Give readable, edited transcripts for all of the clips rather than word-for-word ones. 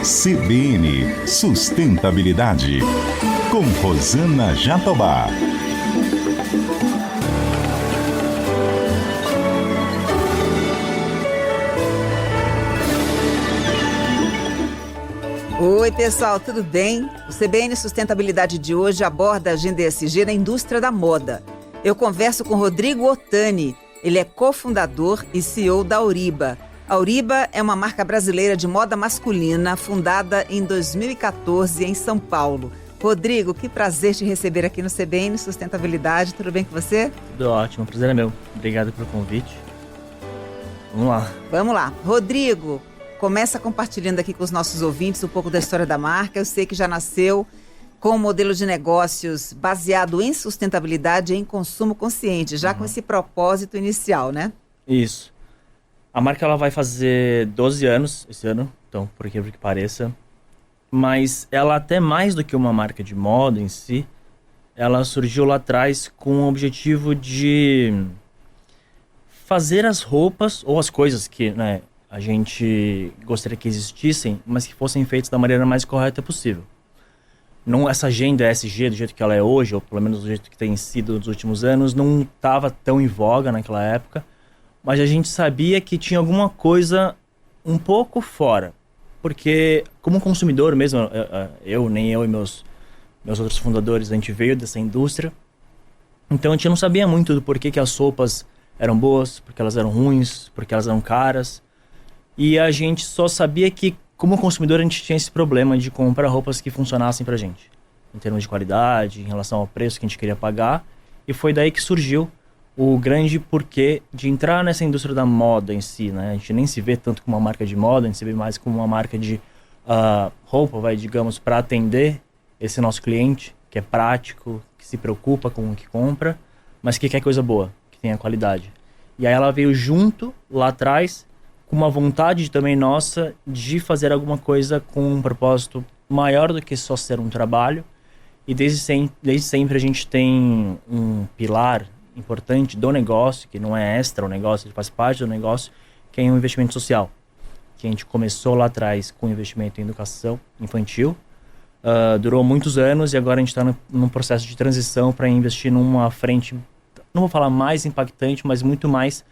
CBN Sustentabilidade, com Rosana Jatobá. Oi, pessoal, tudo bem? O CBN Sustentabilidade de hoje aborda a agenda ESG na indústria da moda. Eu converso com Rodrigo Ottani. Ele é cofundador e CEO da Auriba. A Auriba é uma marca brasileira de moda masculina, fundada em 2014 em São Paulo. Rodrigo, que prazer te receber aqui no CBN Sustentabilidade. Tudo bem com você? Tudo ótimo, o prazer é meu. Obrigado pelo convite. Vamos lá. Vamos lá. Rodrigo, começa compartilhando aqui com os nossos ouvintes um pouco da história da marca. Eu sei que já nasceu com um modelo de negócios baseado em sustentabilidade e em consumo consciente, já com esse propósito inicial, né? Isso. A marca ela vai fazer 12 anos esse ano, então por incrível que pareça. Mas ela até mais do que uma marca de moda em si, ela surgiu lá atrás com o objetivo de fazer as roupas ou as coisas que, né, a gente gostaria que existissem, mas que fossem feitas da maneira mais correta possível. Não, essa agenda ESG, do jeito que ela é hoje, ou pelo menos do jeito que tem sido nos últimos anos, não estava tão em voga naquela época, mas a gente sabia que tinha alguma coisa um pouco fora. Porque, como consumidor mesmo, nem eu e meus outros fundadores, a gente veio dessa indústria, então a gente não sabia muito do porquê que as roupas eram boas, porque elas eram ruins, porque elas eram caras. E a gente só sabia que, como consumidor, a gente tinha esse problema de comprar roupas que funcionassem pra gente, em termos de qualidade, em relação ao preço que a gente queria pagar. E foi daí que surgiu o grande porquê de entrar nessa indústria da moda em si, né? A gente nem se vê tanto como uma marca de moda, a gente se vê mais como uma marca de roupa, digamos, para atender esse nosso cliente, que é prático, que se preocupa com o que compra, mas que quer coisa boa, que tenha qualidade. E aí ela veio junto, lá atrás, com uma vontade também nossa de fazer alguma coisa com um propósito maior do que só ser um trabalho. E desde sempre a gente tem um pilar importante do negócio, que não é extra o negócio, ele faz parte do negócio, que é um investimento social. Que a gente começou lá atrás com investimento em educação infantil, durou muitos anos e agora a gente está num processo de transição para investir numa frente, não vou falar mais impactante, mas muito mais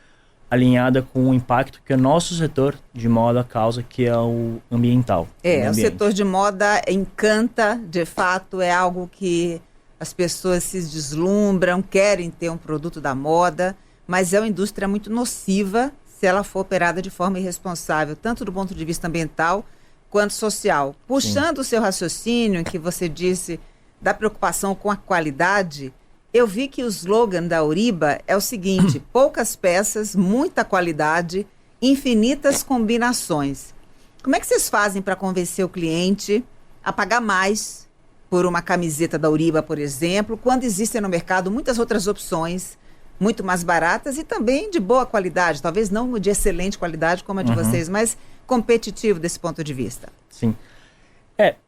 alinhada com o impacto que o nosso setor de moda causa, que é o ambiental. O setor de moda encanta, de fato, é algo que as pessoas se deslumbram, querem ter um produto da moda, mas é uma indústria muito nociva se ela for operada de forma irresponsável, tanto do ponto de vista ambiental quanto social. Puxando o seu raciocínio, em que você disse da preocupação com a qualidade, eu vi que o slogan da Auriba é o seguinte: poucas peças, muita qualidade, infinitas combinações. Como é que vocês fazem para convencer o cliente a pagar mais por uma camiseta da Auriba, por exemplo, quando existem no mercado muitas outras opções, muito mais baratas e também de boa qualidade, talvez não de excelente qualidade como a de vocês, mas competitivo desse ponto de vista? Sim.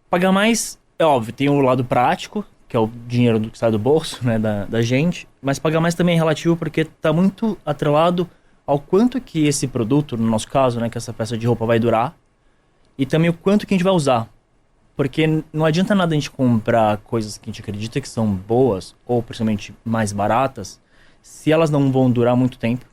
Pagar mais, é óbvio, tem o lado prático, que é o dinheiro que sai do bolso, né, da gente, mas pagar mais também é relativo porque está muito atrelado ao quanto que esse produto, no nosso caso, né, que essa peça de roupa vai durar, e também o quanto que a gente vai usar. Porque não adianta nada a gente comprar coisas que a gente acredita que são boas, ou principalmente mais baratas, se elas não vão durar muito tempo.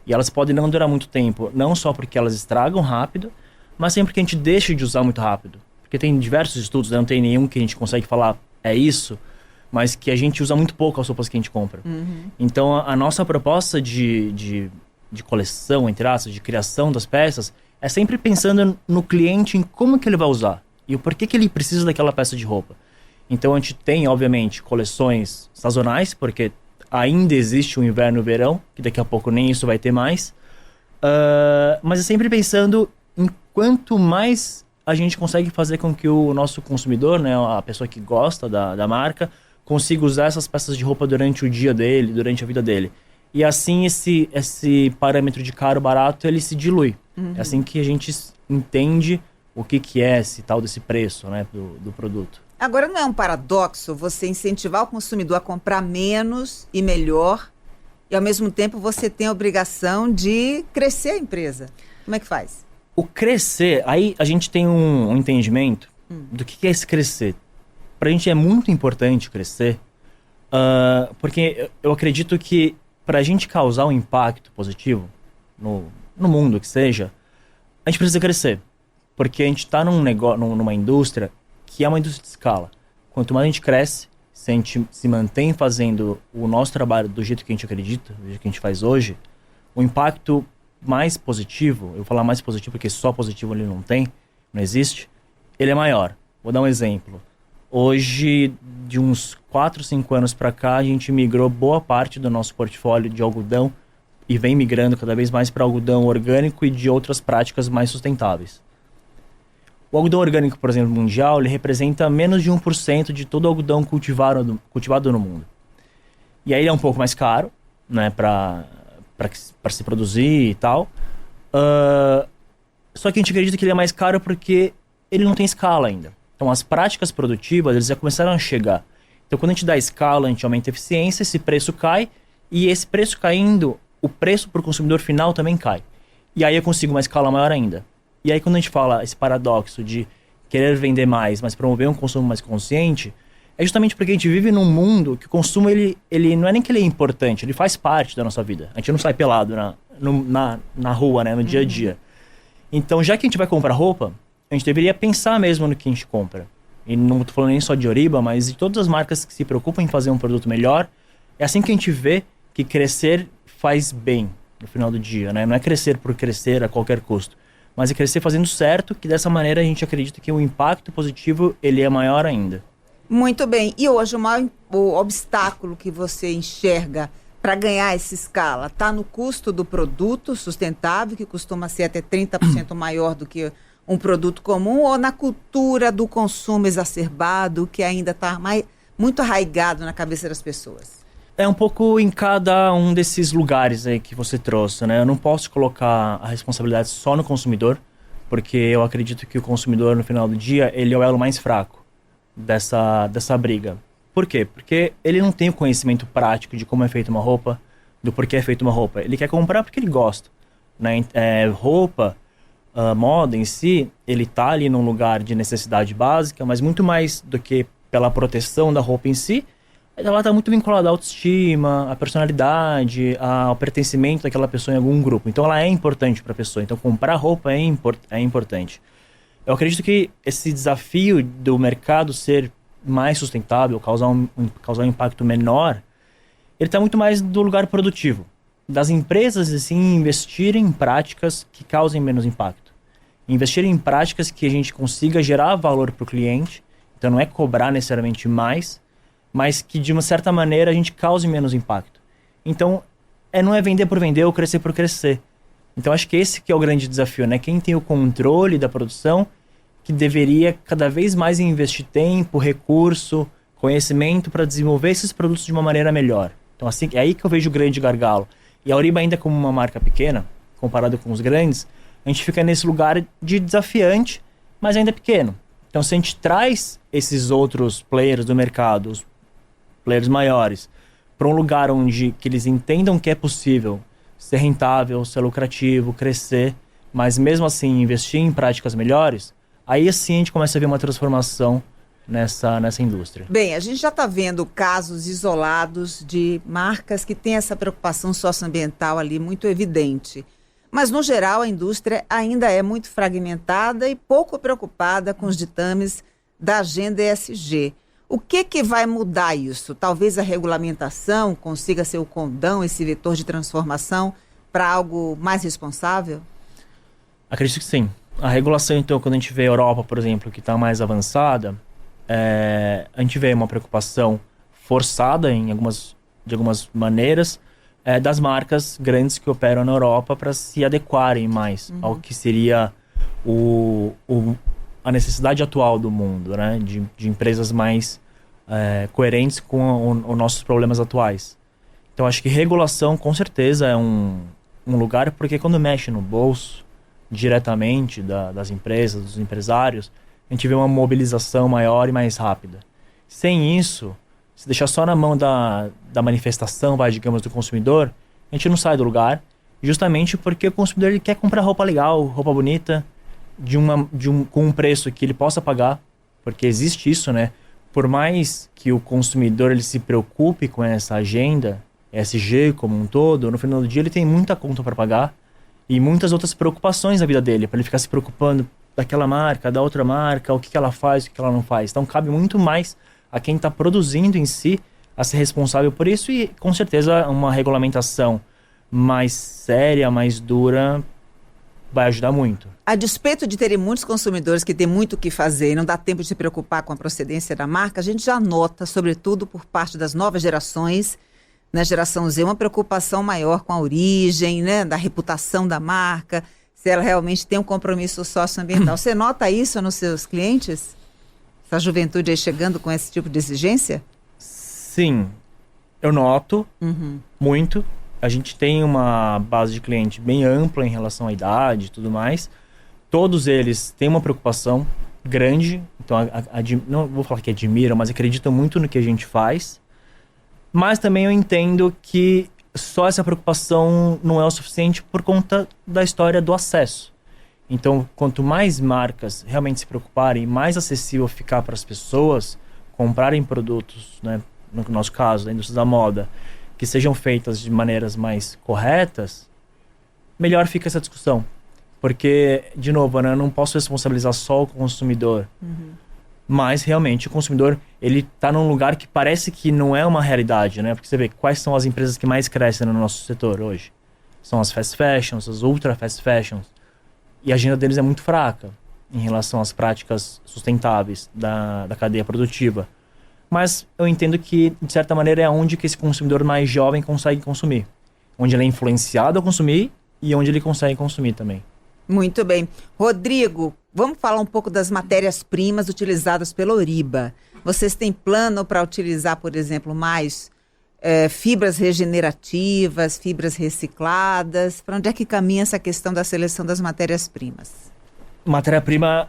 E elas podem não durar muito tempo, não só porque elas estragam rápido, mas sempre porque a gente deixa de usar muito rápido. Porque tem diversos estudos, né? Não tem nenhum que a gente consegue falar é isso, mas que a gente usa muito pouco as roupas que a gente compra. Então a nossa proposta de coleção, entre aspas, de criação das peças, é sempre pensando no cliente, em como que ele vai usar. E o porquê que ele precisa daquela peça de roupa. Então a gente tem, obviamente, coleções sazonais, porque ainda existe o inverno e o verão, que daqui a pouco nem isso vai ter mais. Mas é sempre pensando em quanto mais a gente consegue fazer com que o nosso consumidor, né, a pessoa que gosta da marca, consiga usar essas peças de roupa durante o dia dele, durante a vida dele. E assim esse parâmetro de caro barato, ele se dilui. É assim que a gente entende o que é esse tal desse preço, né, do produto. Agora, não é um paradoxo você incentivar o consumidor a comprar menos e melhor, e ao mesmo tempo você tem a obrigação de crescer a empresa? Como é que faz? O crescer, aí a gente tem um entendimento do que é esse crescer. Pra gente é muito importante crescer, porque eu acredito que pra gente causar um impacto positivo no mundo que seja, a gente precisa crescer. Porque a gente tá numa indústria que é uma indústria de escala. Quanto mais a gente cresce, se a gente se mantém fazendo o nosso trabalho do jeito que a gente acredita, do jeito que a gente faz hoje, o impacto mais positivo, eu vou falar mais positivo porque só positivo ele não existe, ele é maior. Vou dar um exemplo. Hoje, de uns 4, 5 anos para cá, a gente migrou boa parte do nosso portfólio de algodão e vem migrando cada vez mais para algodão orgânico e de outras práticas mais sustentáveis. O algodão orgânico, por exemplo, mundial, ele representa menos de 1% de todo o algodão cultivado no mundo. E aí ele é um pouco mais caro, né, para se produzir e tal. Só que a gente acredita que ele é mais caro porque ele não tem escala ainda. Então as práticas produtivas, eles já começaram a chegar. Então quando a gente dá escala, a gente aumenta a eficiência, esse preço cai, e esse preço caindo, o preço para o consumidor final também cai. E aí eu consigo uma escala maior ainda. E aí quando a gente fala esse paradoxo de querer vender mais, mas promover um consumo mais consciente, é justamente porque a gente vive num mundo que o consumo, ele não é nem que ele é importante, ele faz parte da nossa vida. A gente não sai pelado na rua, né, no dia a dia. Então, já que a gente vai comprar roupa, a gente deveria pensar mesmo no que a gente compra. E não estou falando nem só de Oriba, mas de todas as marcas que se preocupam em fazer um produto melhor. É assim que a gente vê que crescer faz bem no final do dia, né? Não é crescer por crescer a qualquer custo, mas é crescer fazendo certo, que dessa maneira a gente acredita que o impacto positivo ele é maior ainda. Muito bem. E hoje o obstáculo que você enxerga para ganhar essa escala está no custo do produto sustentável, que costuma ser até 30% maior do que um produto comum, ou na cultura do consumo exacerbado, que ainda está muito arraigado na cabeça das pessoas? É um pouco em cada um desses lugares aí que você trouxe, né? Eu não posso colocar a responsabilidade só no consumidor, porque eu acredito que o consumidor, no final do dia, ele é o elo mais fraco dessa briga. Por quê? Porque ele não tem o conhecimento prático de como é feita uma roupa, do porquê é feita uma roupa. Ele quer comprar porque ele gosta, né? Roupa, moda em si, ele tá ali num lugar de necessidade básica, mas muito mais do que pela proteção da roupa em si, ela está muito vinculada à autoestima, à personalidade, ao pertencimento daquela pessoa em algum grupo. Então ela é importante para a pessoa. Então comprar roupa é importante. Eu acredito que esse desafio do mercado ser mais sustentável, causar um impacto menor, ele está muito mais do lugar produtivo. Das empresas, assim, investirem em práticas que causem menos impacto. Investir em práticas que a gente consiga gerar valor para o cliente. Então não é cobrar necessariamente mais, mas que de uma certa maneira a gente cause menos impacto. Então, não é vender por vender ou crescer por crescer. Então, acho que esse que é o grande desafio, né? Quem tem o controle da produção, que deveria cada vez mais investir tempo, recurso, conhecimento para desenvolver esses produtos de uma maneira melhor. Então, assim, é aí que eu vejo o grande gargalo. E a Oriba, ainda como uma marca pequena, comparado com os grandes, a gente fica nesse lugar de desafiante, mas ainda pequeno. Então, se a gente traz esses outros players do mercado, os players maiores, para um lugar onde que eles entendam que é possível ser rentável, ser lucrativo, crescer, mas mesmo assim investir em práticas melhores, aí assim a gente começa a ver uma transformação nessa indústria. Bem, a gente já está vendo casos isolados de marcas que têm essa preocupação socioambiental ali muito evidente. Mas, no geral, a indústria ainda é muito fragmentada e pouco preocupada com os ditames da agenda ESG. O que vai mudar isso? Talvez a regulamentação consiga ser o condão, esse vetor de transformação, para algo mais responsável? Acredito que sim. A regulação, então, quando a gente vê a Europa, por exemplo, que está mais avançada, a gente vê uma preocupação forçada de algumas maneiras das marcas grandes que operam na Europa para se adequarem mais ao que seria a necessidade atual do mundo, né? De empresas mais coerentes com os nossos problemas atuais. Então, acho que regulação, com certeza, é um lugar, porque quando mexe no bolso, diretamente das empresas, dos empresários, a gente vê uma mobilização maior e mais rápida. Sem isso, se deixar só na mão da manifestação, digamos, do consumidor, a gente não sai do lugar justamente porque o consumidor ele quer comprar roupa legal, roupa bonita, com um preço que ele possa pagar, porque existe isso, né? Por mais que o consumidor ele se preocupe com essa agenda, ESG como um todo, no final do dia ele tem muita conta para pagar e muitas outras preocupações na vida dele, para ele ficar se preocupando daquela marca, da outra marca, o que ela faz, o que ela não faz. Então cabe muito mais a quem está produzindo em si a ser responsável por isso, e com certeza uma regulamentação mais séria, mais dura, vai ajudar muito. A despeito de terem muitos consumidores que têm muito o que fazer e não dá tempo de se preocupar com a procedência da marca, a gente já nota, sobretudo por parte das novas gerações, na geração Z, uma preocupação maior com a origem, né, da reputação da marca, se ela realmente tem um compromisso socioambiental. Você nota isso nos seus clientes? Essa juventude aí chegando com esse tipo de exigência? Sim, eu noto muito. A gente tem uma base de cliente bem ampla em relação à idade e tudo mais. Todos eles têm uma preocupação grande. Então, não vou falar que admiram, mas acreditam muito no que a gente faz. Mas também eu entendo que só essa preocupação não é o suficiente por conta da história do acesso. Então, quanto mais marcas realmente se preocuparem, mais acessível ficar para as pessoas comprarem produtos, né, no nosso caso, da indústria da moda, que sejam feitas de maneiras mais corretas, melhor fica essa discussão. Porque, de novo, né, eu não posso responsabilizar só o consumidor. Mas, realmente, o consumidor, ele tá num lugar que parece que não é uma realidade, né? Porque você vê, quais são as empresas que mais crescem no nosso setor hoje? São as fast fashions, as ultra fast fashions. E a agenda deles é muito fraca em relação às práticas sustentáveis da cadeia produtiva. Mas eu entendo que, de certa maneira, é onde que esse consumidor mais jovem consegue consumir. Onde ele é influenciado a consumir e onde ele consegue consumir também. Muito bem. Rodrigo, vamos falar um pouco das matérias-primas utilizadas pela Oriba. Vocês têm plano para utilizar, por exemplo, mais fibras regenerativas, fibras recicladas? Para onde é que caminha essa questão da seleção das matérias-primas? Matéria-prima,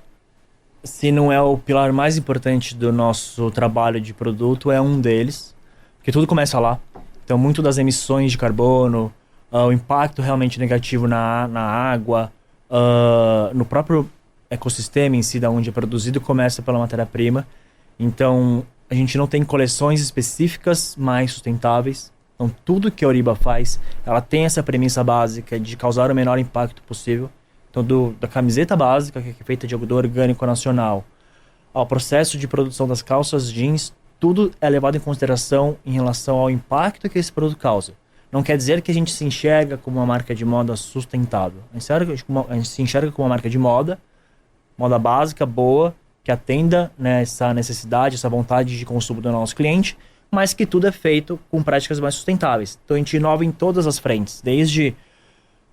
se não é o pilar mais importante do nosso trabalho de produto, é um deles, porque tudo começa lá. Então, muito das emissões de carbono, o impacto realmente negativo na água, no próprio ecossistema em si, da onde é produzido, começa pela matéria-prima. Então, a gente não tem coleções específicas mais sustentáveis. Então, tudo que a Oriba faz, ela tem essa premissa básica de causar o menor impacto possível. Então, da camiseta básica, que é feita de algodão orgânico nacional, ao processo de produção das calças jeans, tudo é levado em consideração em relação ao impacto que esse produto causa. Não quer dizer que a gente se enxerga como uma marca de moda sustentável. A gente se enxerga como uma marca de moda básica, boa, que atenda, né, essa necessidade, essa vontade de consumo do nosso cliente, mas que tudo é feito com práticas mais sustentáveis. Então a gente inova em todas as frentes, desde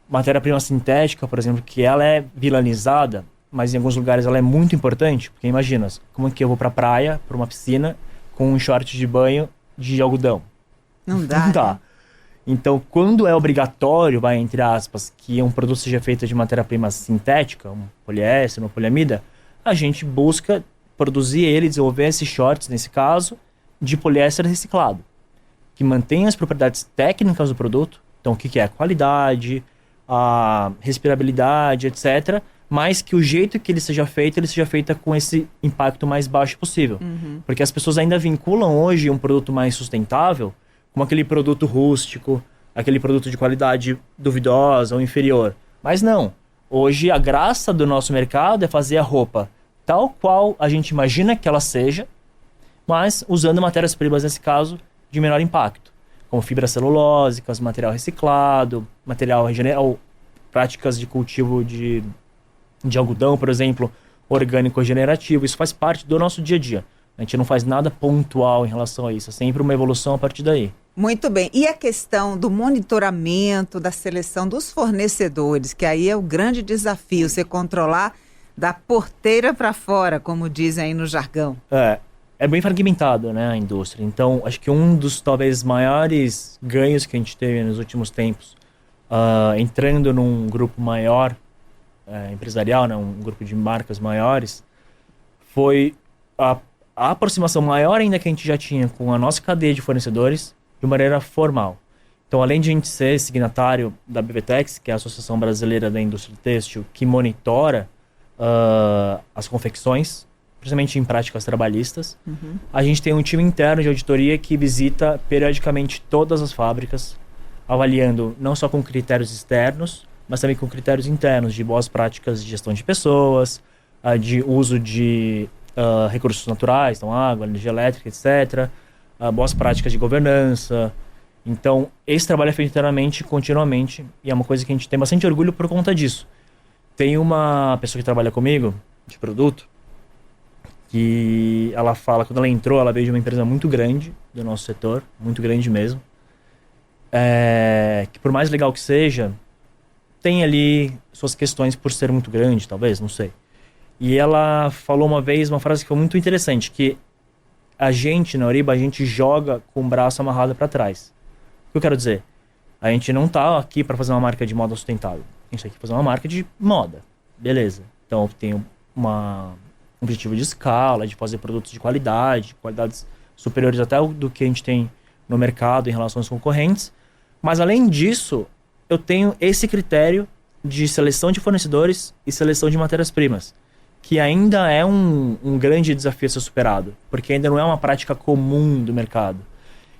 matéria-prima sintética, por exemplo, que ela é vilanizada, mas em alguns lugares ela é muito importante, porque imagina, como é que eu vou pra praia, pra uma piscina, com um short de banho de algodão? Não dá. Não dá. Então, quando é obrigatório, entre aspas, que um produto seja feito de matéria-prima sintética, um poliéster, uma poliamida, a gente busca produzir ele, desenvolver esses shorts, nesse caso, de poliéster reciclado, que mantém as propriedades técnicas do produto. Então, o que é a qualidade, a respirabilidade, etc., mas que o jeito que ele seja feito com esse impacto mais baixo possível. Porque as pessoas ainda vinculam hoje um produto mais sustentável como aquele produto rústico, aquele produto de qualidade duvidosa ou inferior. Mas não. Hoje a graça do nosso mercado é fazer a roupa tal qual a gente imagina que ela seja, mas usando matérias-primas, nesse caso, de menor impacto. Como fibras celulósicas, material reciclado, material regenerado, práticas de cultivo de algodão, por exemplo, orgânico regenerativo. Isso faz parte do nosso dia a dia. A gente não faz nada pontual em relação a isso. É sempre uma evolução a partir daí. Muito bem. E a questão do monitoramento, da seleção dos fornecedores, que aí é o grande desafio, você controlar da porteira para fora, como dizem aí no jargão. É bem fragmentado, né, a indústria. Então, acho que um dos talvez maiores ganhos que a gente teve nos últimos tempos, entrando num grupo maior, empresarial, né, um grupo de marcas maiores, foi a aproximação maior ainda que a gente já tinha com a nossa cadeia de fornecedores de maneira formal. Então, além de a gente ser signatário da BVTEX, que é a Associação Brasileira da Indústria Têxtil, que monitora as confecções, principalmente em práticas trabalhistas, a gente tem um time interno de auditoria que visita periodicamente todas as fábricas, avaliando não só com critérios externos, mas também com critérios internos de boas práticas de gestão de pessoas, de uso de recursos naturais, então água, energia elétrica, etc., boas práticas de governança. Então, esse trabalho é feito internamente, continuamente, e é uma coisa que a gente tem bastante orgulho por conta disso. Tem uma pessoa que trabalha comigo, de produto, que ela fala, quando ela entrou, ela veio de uma empresa muito grande do nosso setor, muito grande mesmo, que por mais legal que seja, tem ali suas questões por ser muito grande, talvez, não sei. E ela falou uma vez uma frase que foi muito interessante, que a gente, na Oriba, a gente joga com o braço amarrado para trás. O que eu quero dizer? A gente não tá aqui para fazer uma marca de moda sustentável. A gente tá aqui para fazer uma marca de moda. Beleza. Então, eu tenho um objetivo de escala, de fazer produtos de qualidade, qualidades superiores até do que a gente tem no mercado em relação aos concorrentes. Mas, além disso, eu tenho esse critério de seleção de fornecedores e seleção de matérias-primas, que ainda é um grande desafio a ser superado, porque ainda não é uma prática comum do mercado.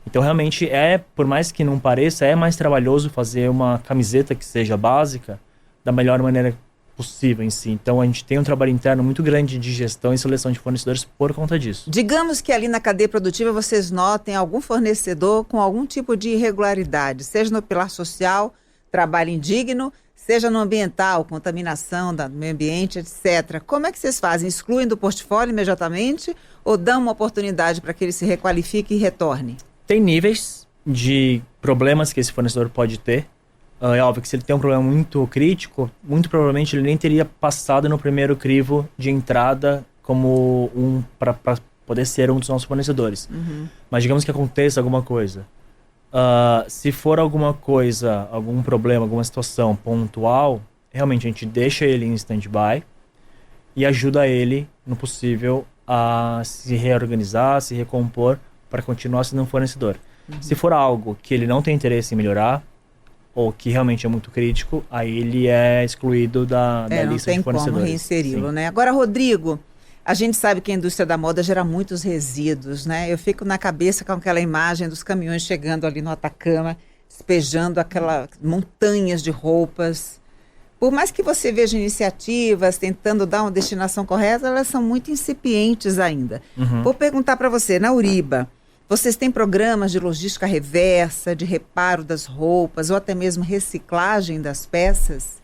Então, realmente, por mais que não pareça, é mais trabalhoso fazer uma camiseta que seja básica da melhor maneira possível em si. Então, a gente tem um trabalho interno muito grande de gestão e seleção de fornecedores por conta disso. Digamos que ali na cadeia produtiva vocês notem algum fornecedor com algum tipo de irregularidade, seja no pilar social, trabalho indigno, seja no ambiental, contaminação do meio ambiente, etc. Como é que vocês fazem? Excluem do portfólio imediatamente ou dão uma oportunidade para que ele se requalifique e retorne? Tem níveis de problemas que esse fornecedor pode ter. É óbvio que se ele tem um problema muito crítico, muito provavelmente ele nem teria passado no primeiro crivo de entrada como para poder ser um dos nossos fornecedores. Mas digamos que aconteça alguma coisa. Se for alguma coisa, algum problema, alguma situação pontual, realmente a gente deixa ele em stand-by e ajuda ele, no possível, a se reorganizar, se recompor para continuar sendo um fornecedor. Se for algo que ele não tem interesse em melhorar, ou que realmente é muito crítico, aí ele é excluído da lista de fornecedores. Não tem como reinseri-lo, né? Agora, Rodrigo, a gente sabe que a indústria da moda gera muitos resíduos, né? Eu fico na cabeça com aquela imagem dos caminhões chegando ali no Atacama, despejando aquelas montanhas de roupas. Por mais que você veja iniciativas tentando dar uma destinação correta, elas são muito incipientes ainda. Vou perguntar para você, na Uriba, vocês têm programas de logística reversa, de reparo das roupas ou até mesmo reciclagem das peças?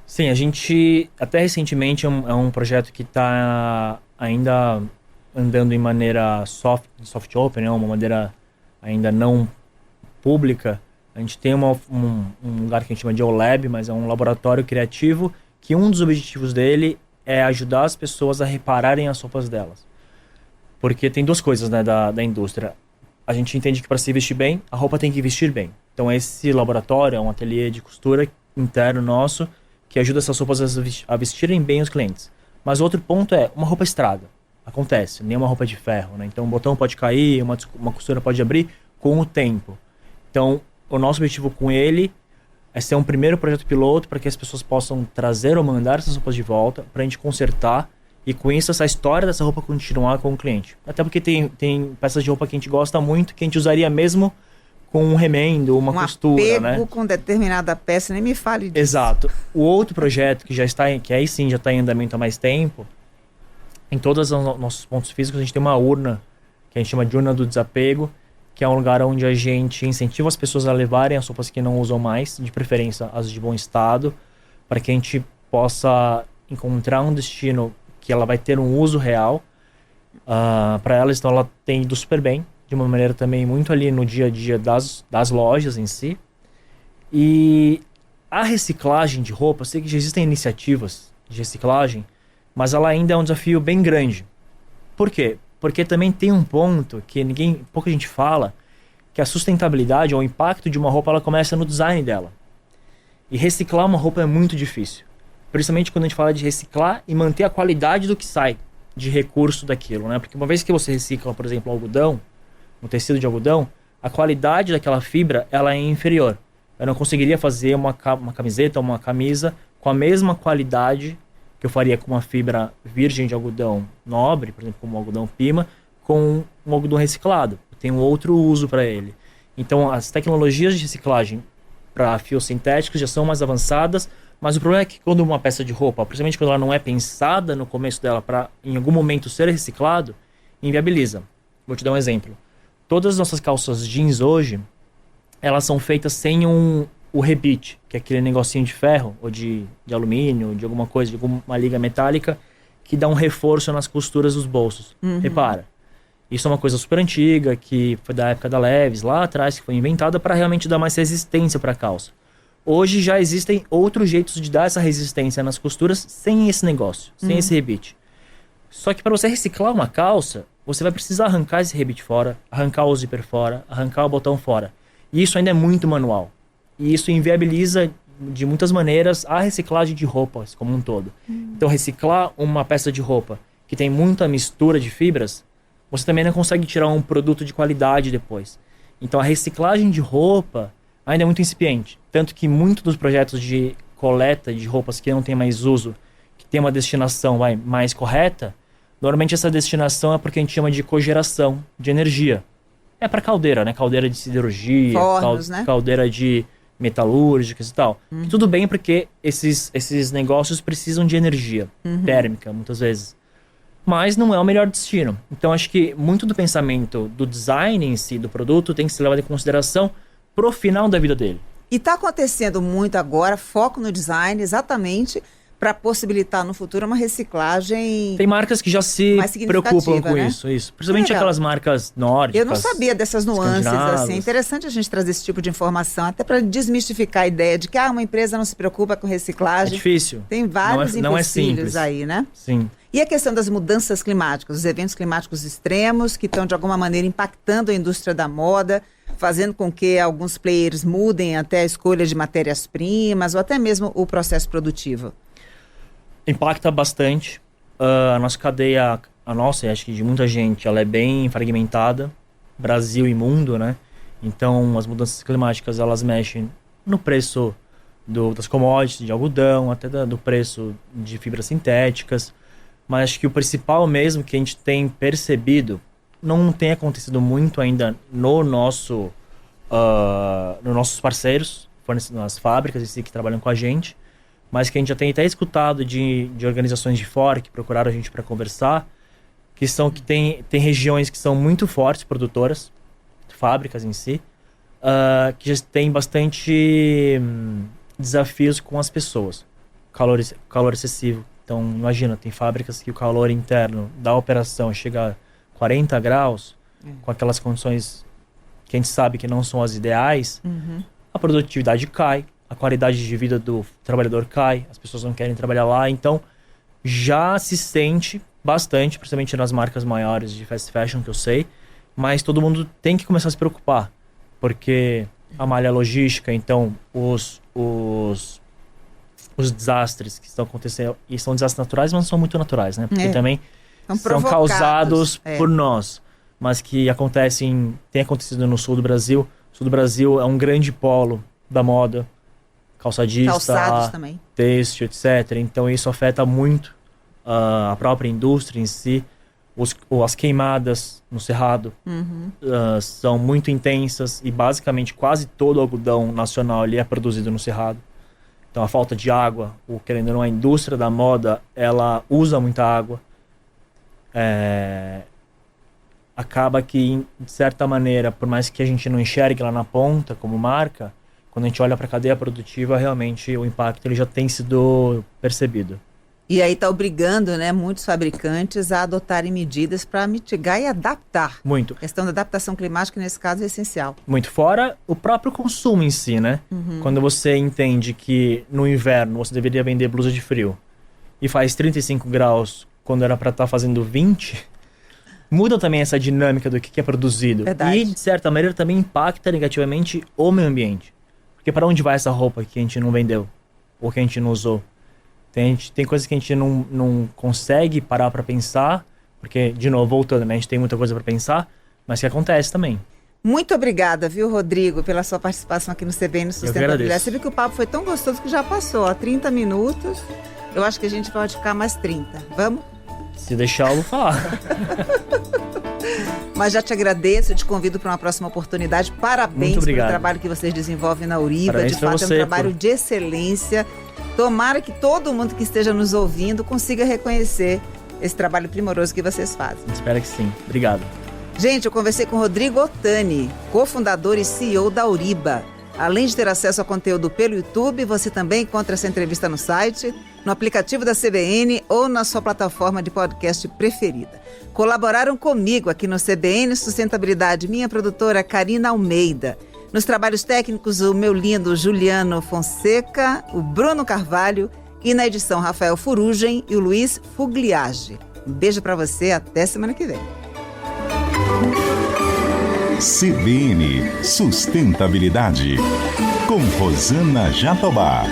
Sim, a gente, até recentemente, é um projeto que está ainda andando em maneira soft open, né? Uma maneira ainda não pública. A gente tem um lugar que a gente chama de OLab, mas é um laboratório criativo, que um dos objetivos dele é ajudar as pessoas a repararem as roupas delas. Porque tem duas coisas, né, da indústria. A gente entende que para se vestir bem, a roupa tem que vestir bem. Então esse laboratório é um ateliê de costura interno nosso, que ajuda essas roupas a vestirem bem os clientes. Mas outro ponto é, uma roupa estraga. Acontece, nem uma roupa de ferro, né? Então um botão pode cair, uma costura pode abrir com o tempo. Então o nosso objetivo com ele é ser um primeiro projeto piloto para que as pessoas possam trazer ou mandar essas roupas de volta para a gente consertar e com isso essa história dessa roupa continuar com o cliente. Até porque tem peças de roupa que a gente gosta muito, que a gente usaria mesmo com um remendo, uma costura, né? Com determinada peça, nem me fale disso. Exato. O outro projeto que aí sim já está em andamento há mais tempo, em todos os nossos pontos físicos a gente tem uma urna, que a gente chama de urna do desapego, que é um lugar onde a gente incentiva as pessoas a levarem as roupas que não usam mais, de preferência as de bom estado, para que a gente possa encontrar um destino que ela vai ter um uso real para elas. Então ela tem ido super bem, de uma maneira também muito ali no dia a dia das lojas em si. E a reciclagem de roupa, eu sei que já existem iniciativas de reciclagem, mas ela ainda é um desafio bem grande. Por quê? Porque também tem um ponto que pouca gente fala, que a sustentabilidade ou o impacto de uma roupa, ela começa no design dela. E reciclar uma roupa é muito difícil. Principalmente quando a gente fala de reciclar e manter a qualidade do que sai de recurso daquilo, né? Porque uma vez que você recicla, por exemplo, algodão, um tecido de algodão, a qualidade daquela fibra ela é inferior. Eu não conseguiria fazer uma camiseta ou uma camisa com a mesma qualidade que eu faria com uma fibra virgem de algodão nobre, por exemplo, como o algodão pima, com um algodão reciclado. Tem um outro uso para ele. Então, as tecnologias de reciclagem para fios sintéticos já são mais avançadas, mas o problema é que quando uma peça de roupa, principalmente quando ela não é pensada no começo dela para em algum momento ser reciclado, inviabiliza. Vou te dar um exemplo. Todas as nossas calças jeans hoje, elas são feitas sem o rebite, que é aquele negocinho de ferro, ou de alumínio, de alguma coisa, de alguma liga metálica, que dá um reforço nas costuras dos bolsos. Repara, isso é uma coisa super antiga, que foi da época da Levi's, lá atrás, que foi inventada para realmente dar mais resistência para a calça. Hoje já existem outros jeitos de dar essa resistência nas costuras sem esse negócio, sem esse rebite. Só que para você reciclar uma calça, você vai precisar arrancar esse rebite fora, arrancar o zíper fora, arrancar o botão fora. E isso ainda é muito manual. E isso inviabiliza, de muitas maneiras, a reciclagem de roupas como um todo. Então, reciclar uma peça de roupa que tem muita mistura de fibras, você também não consegue tirar um produto de qualidade depois. Então, a reciclagem de roupa ainda é muito incipiente. Tanto que muitos dos projetos de coleta de roupas que não tem mais uso, que tem uma destinação mais correta, normalmente essa destinação é porque a gente chama de cogeração de energia. É para caldeira, né? Caldeira de siderurgia, Fornos, né? caldeira de metalúrgicas e tal. E tudo bem porque esses negócios precisam de energia térmica, muitas vezes. Mas não é o melhor destino. Então, acho que muito do pensamento do design em si, do produto, tem que ser levado em consideração pro final da vida dele. E está acontecendo muito agora, foco no design, exatamente para possibilitar no futuro uma reciclagem. Tem marcas que já se preocupam com isso. Principalmente aquelas marcas nórdicas. Eu não sabia dessas nuances, assim. É interessante a gente trazer esse tipo de informação, até para desmistificar a ideia de que uma empresa não se preocupa com reciclagem. É difícil. Tem vários não é empecilhos simples aí, né? Sim. E a questão das mudanças climáticas, os eventos climáticos extremos que estão, de alguma maneira, impactando a indústria da moda, fazendo com que alguns players mudem até a escolha de matérias-primas ou até mesmo o processo produtivo. Impacta bastante. A nossa cadeia, a nossa, e acho que de muita gente, ela é bem fragmentada. Brasil e mundo, né? Então, as mudanças climáticas, elas mexem no preço das commodities, de algodão, até do preço de fibras sintéticas. Mas acho que o principal mesmo que a gente tem percebido, não tem acontecido muito ainda nos nossos parceiros, nas fábricas em si que trabalham com a gente, mas que a gente já tem até escutado de organizações de fora que procuraram a gente para conversar, que tem regiões que são muito fortes produtoras, fábricas em si, que já tem bastante desafios com as pessoas. Calor excessivo. Então, imagina, tem fábricas que o calor interno da operação chega a 40 graus, com aquelas condições que a gente sabe que não são as ideais, a produtividade cai, a qualidade de vida do trabalhador cai, as pessoas não querem trabalhar lá, então já se sente bastante, principalmente nas marcas maiores de fast fashion que eu sei, mas todo mundo tem que começar a se preocupar, porque a malha logística, então os desastres que estão acontecendo, e são desastres naturais, mas não são muito naturais, né? Porque também são causados por nós, mas que tem acontecido no sul do Brasil. O sul do Brasil é um grande polo da moda, calçados também, têxtil, etc. Então isso afeta muito a própria indústria em si. As queimadas no cerrado são muito intensas e basicamente quase todo o algodão nacional ali é produzido no cerrado. Então a falta de água, querendo ou não, a indústria da moda, ela usa muita água. Acaba que, de certa maneira, por mais que a gente não enxergue lá na ponta como marca, quando a gente olha para a cadeia produtiva, realmente o impacto ele já tem sido percebido. E aí está obrigando, né, muitos fabricantes a adotarem medidas para mitigar e adaptar. Muito. A questão da adaptação climática, nesse caso, é essencial. Muito. Fora o próprio consumo em si, né? Quando você entende que no inverno você deveria vender blusa de frio e faz 35 graus quando era para estar fazendo 20, muda também essa dinâmica do que é produzido. Verdade. E, de certa maneira, também impacta negativamente o meio ambiente. Porque para onde vai essa roupa que a gente não vendeu? Ou que a gente não usou? Tem coisas que a gente não consegue parar para pensar, porque, de novo, voltando, né? A gente tem muita coisa para pensar, mas que acontece também. Muito obrigada, viu, Rodrigo, pela sua participação aqui no CBN Sustentabilidade. Você viu que o papo foi tão gostoso que já passou, ó, 30 minutos. Eu acho que a gente pode ficar mais 30. Vamos? Se deixar, eu vou falar. Mas já te agradeço, te convido para uma próxima oportunidade. Parabéns pelo trabalho que vocês desenvolvem na Uriba. Parabéns, de fato, é um trabalho de excelência. Tomara que todo mundo que esteja nos ouvindo consiga reconhecer esse trabalho primoroso que vocês fazem. Espero que sim. Obrigado. Gente, eu conversei com Rodrigo Ottani, cofundador e CEO da Uriba. Além de ter acesso a conteúdo pelo YouTube, você também encontra essa entrevista no site, no aplicativo da CBN ou na sua plataforma de podcast preferida. Colaboraram comigo aqui no CBN Sustentabilidade, minha produtora Karina Almeida. Nos trabalhos técnicos, o meu lindo Juliano Fonseca, o Bruno Carvalho e na edição Rafael Furugem e o Luiz Fugliage. Um beijo para você, até semana que vem. CBN Sustentabilidade, com Rosana Jatobá.